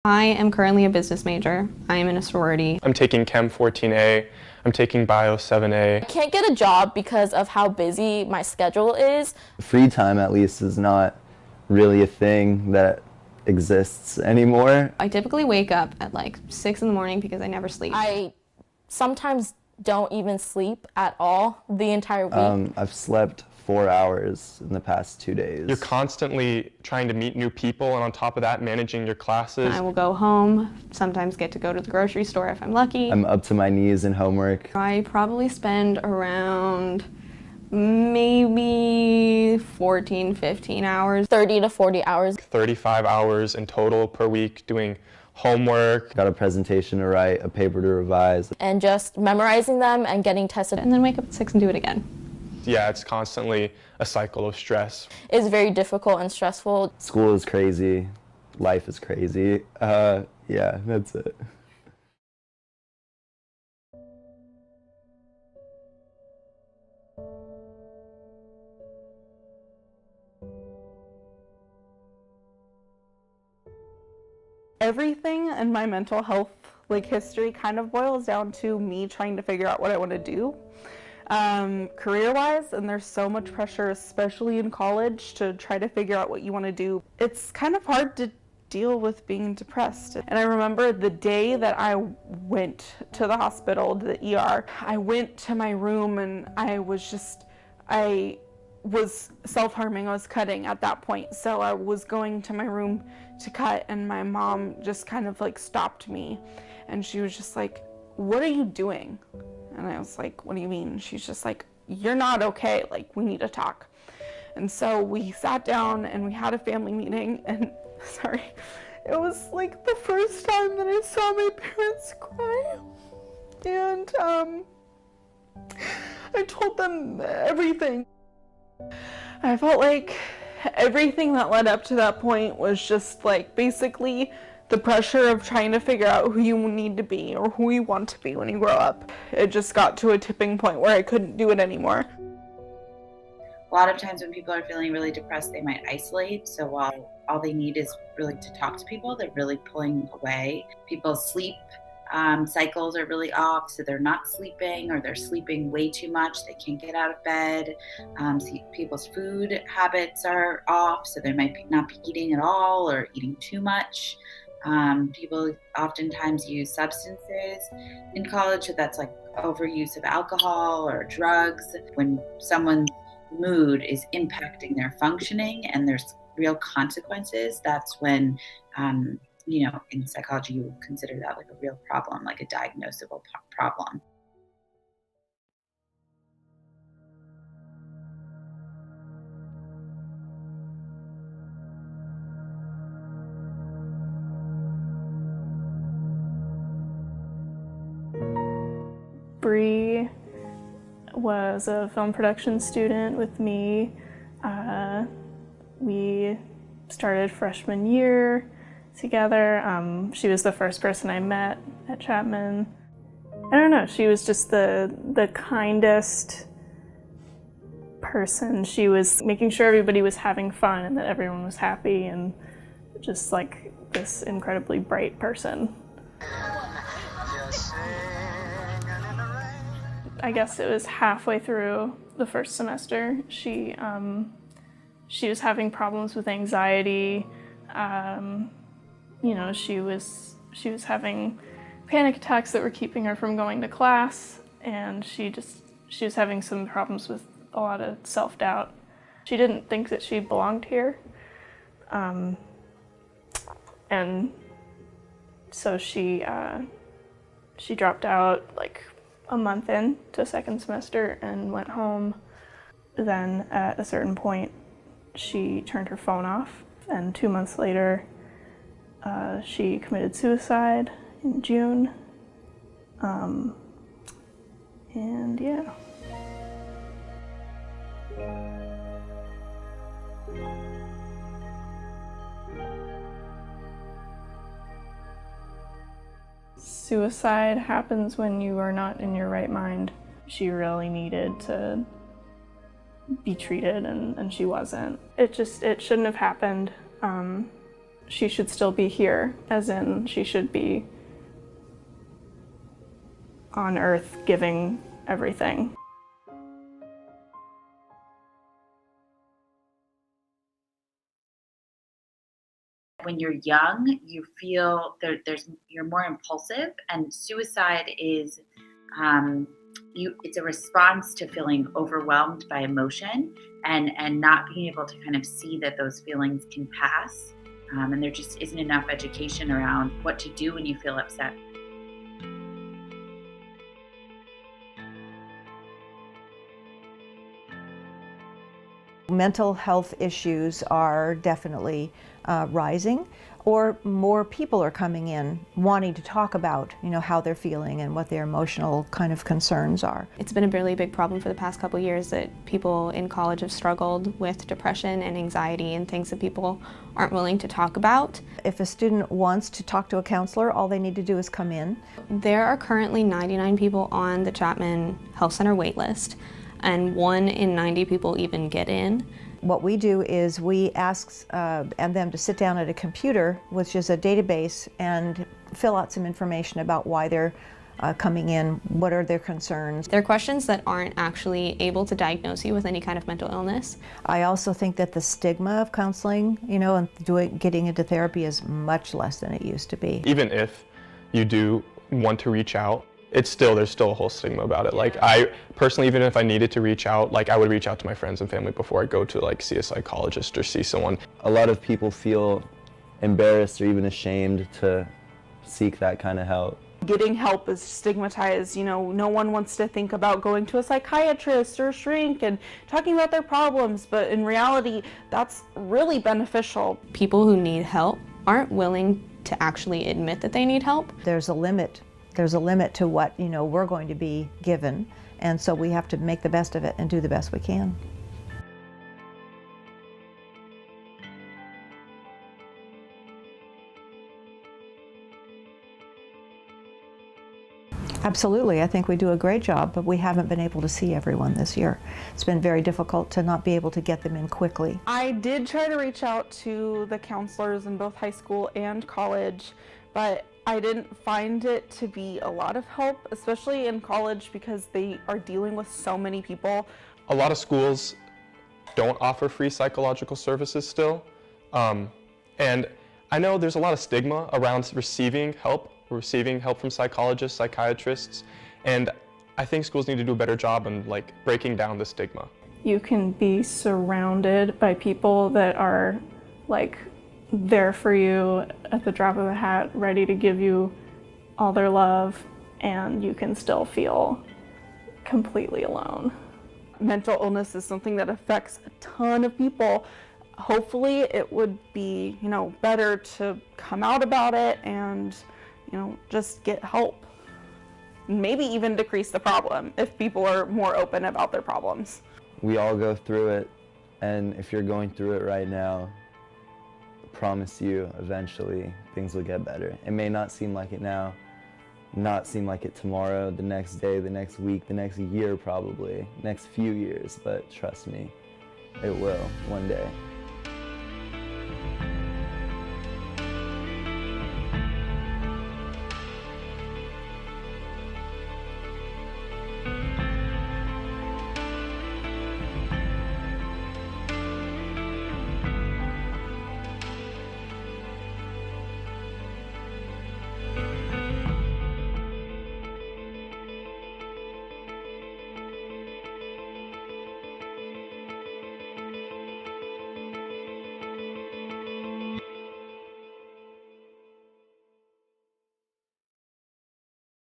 I am currently a business major. I am in a sorority. I'm taking Chem 14A. I'm taking Bio 7A. I can't get a job because of how busy my schedule is. Free time, at least, is not really a thing that exists anymore. I typically wake up at like 6 in the morning because I never sleep. I sometimes don't even sleep at all the entire week. I've slept 4 hours in the past 2 days. You're constantly trying to meet new people, and on top of that, managing your classes. I will go home, sometimes get to go to the grocery store if I'm lucky. I'm up to my knees in homework. I probably spend around maybe 14, 15 hours. 30 to 40 hours. 35 hours in total per week doing homework. Got a presentation to write, a paper to revise. And just memorizing them and getting tested. And then wake up at 6 and do it again. Yeah, it's constantly a cycle of stress. It's very difficult and stressful. School is crazy. Life is crazy. Yeah, that's it. Everything in my mental health history kind of boils down to me trying to figure out what I want to do career-wise, and there's so much pressure, especially in college, to try to figure out what you want to do. It's kind of hard to deal with being depressed. And I remember the day that I went to the hospital, to the ER, I went to my room and I was self-harming. I was cutting at that point. So I was going to my room to cut, and my mom just kind of stopped me. And she was just like, "What are you doing?" And I was like, "What do you mean?" She's just like, "You're not okay. We need to talk." And so we sat down and we had a family meeting, and sorry, it was the first time that I saw my parents cry. And I told them everything. I felt like everything that led up to that point was just basically the pressure of trying to figure out who you need to be or who you want to be when you grow up. It just got to a tipping point where I couldn't do it anymore. A lot of times when people are feeling really depressed, they might isolate. So while all they need is really to talk to people, they're really pulling away. People's sleep cycles are really off, so they're not sleeping, or they're sleeping way too much. They can't get out of bed. People's food habits are off, so they might not be eating at all or eating too much. People oftentimes use substances in college, so that's overuse of alcohol or drugs. When someone's mood is impacting their functioning and there's real consequences, that's when in psychology you would consider that a real problem, a diagnosable problem. Bree was a film production student with me. We started freshman year together. She was the first person I met at Chapman. I don't know, she was just the kindest person. She was making sure everybody was having fun and that everyone was happy, and just this incredibly bright person. I guess it was halfway through the first semester. She was having problems with anxiety. She was having panic attacks that were keeping her from going to class, and she was having some problems with a lot of self-doubt. She didn't think that she belonged here, and so she dropped out a month into second semester and went home. Then at a certain point, she turned her phone off, and 2 months later, she committed suicide in June. And yeah. Suicide happens when you are not in your right mind. She really needed to be treated, and she wasn't. It shouldn't have happened. she should still be here, as in she should be on Earth giving everything. When you're young, you feel you're more impulsive, and suicide is it's a response to feeling overwhelmed by emotion and not being able to kind of see that those feelings can pass. And there just isn't enough education around what to do when you feel upset. Mental health issues are definitely rising, or more people are coming in wanting to talk about, how they're feeling and what their emotional kind of concerns are. It's been a really big problem for the past couple years that people in college have struggled with depression and anxiety and things that people aren't willing to talk about. If a student wants to talk to a counselor, all they need to do is come in. There are currently 99 people on the Chapman Health Center wait list, and 1 in 90 people even get in. What we do is we ask them to sit down at a computer, which is a database, and fill out some information about why they're coming in, what are their concerns. They're questions that aren't actually able to diagnose you with any kind of mental illness. I also think that the stigma of counseling, and getting into therapy is much less than it used to be. Even if you do want to reach out, there's still a whole stigma about it. Like, I personally, even if I needed to reach out, I would reach out to my friends and family before I go to see a psychologist or see someone. A lot of people feel embarrassed or even ashamed to seek that kind of help. Getting help is stigmatized. No one wants to think about going to a psychiatrist or a shrink and talking about their problems, but in reality, that's really beneficial. People who need help aren't willing to actually admit that they need help. There's a limit. There's a limit to what, we're going to be given, and so we have to make the best of it and do the best we can. Absolutely, I think we do a great job, but we haven't been able to see everyone this year. It's been very difficult to not be able to get them in quickly. I did try to reach out to the counselors in both high school and college, but I didn't find it to be a lot of help, especially in college, because they are dealing with so many people. A lot of schools don't offer free psychological services still. And I know there's a lot of stigma around receiving help from psychologists, psychiatrists, and I think schools need to do a better job in breaking down the stigma. You can be surrounded by people that are there for you at the drop of a hat, ready to give you all their love, and you can still feel completely alone. Mental illness is something that affects a ton of people. Hopefully it would be, better to come out about it and, just get help. Maybe even decrease the problem if people are more open about their problems. We all go through it, and if you're going through it right now, promise you eventually things will get better. It may not seem like it now, not seem like it tomorrow, the next day, the next week, the next year probably, next few years, but trust me, it will one day.